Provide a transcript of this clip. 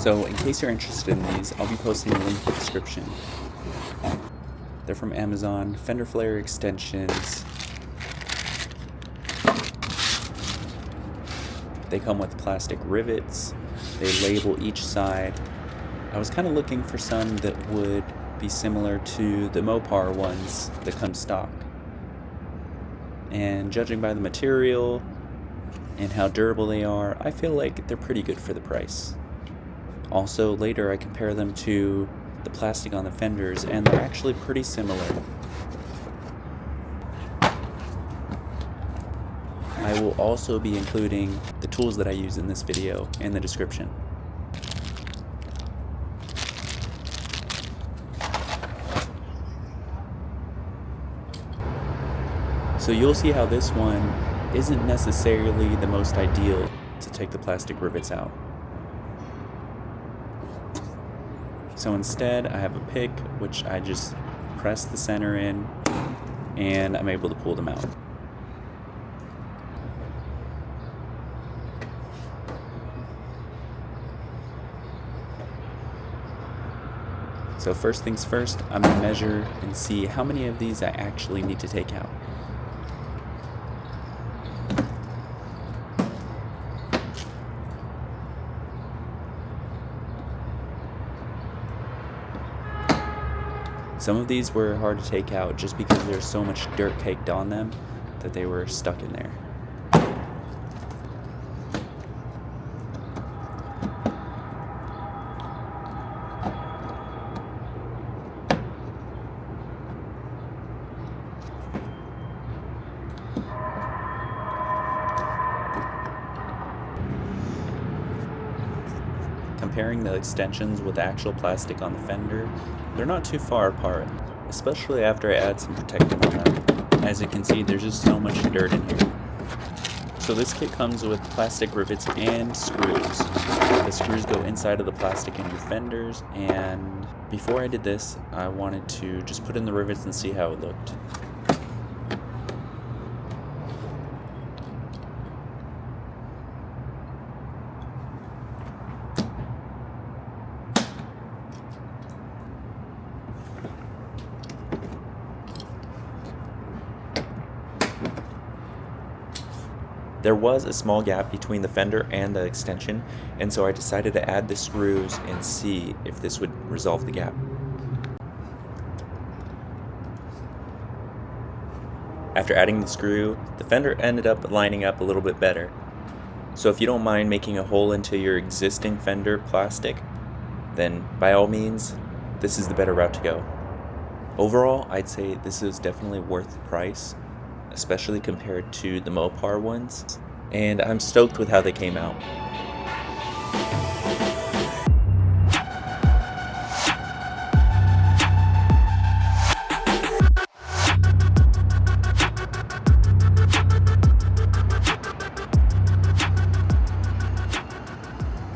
So in case you're interested in these, I'll be posting a link in the description. They're from Amazon, Fender flare extensions. They come with plastic rivets. They label each side. I was kind of looking for some that would be similar to the Mopar ones that come stock. And judging by the material and how durable they are, I feel like they're pretty good for the price. Also, later I compare them to the plastic on the Fenders, and they're actually pretty similar. I will also be including the tools that I use in this video in the description. So you'll see how this one isn't necessarily the most ideal to take the plastic rivets out. So instead I have a pick, which I just press the center in and I'm able to pull them out. So first things first, I'm going to measure and see how many of these I actually need to take out. Some of these were hard to take out just because there's so much dirt caked on them that they were stuck in there. Comparing the extensions with actual plastic on the Fender, they're not too far apart, especially after I add some protectant on them. As you can see, there's just so much dirt in here. So this kit comes with plastic rivets and screws. The screws go inside of the plastic in your Fenders, and before I did this, I wanted to just put in the rivets and see how it looked. There was a small gap between the Fender and the extension, and so I decided to add the screws and see if this would resolve the gap. After adding the screw, the Fender ended up lining up a little bit better. So if you don't mind making a hole into your existing Fender plastic, then by all means, this is the better route to go. Overall, I'd say this is definitely worth the price, especially compared to the Mopar ones, and I'm stoked with how they came out.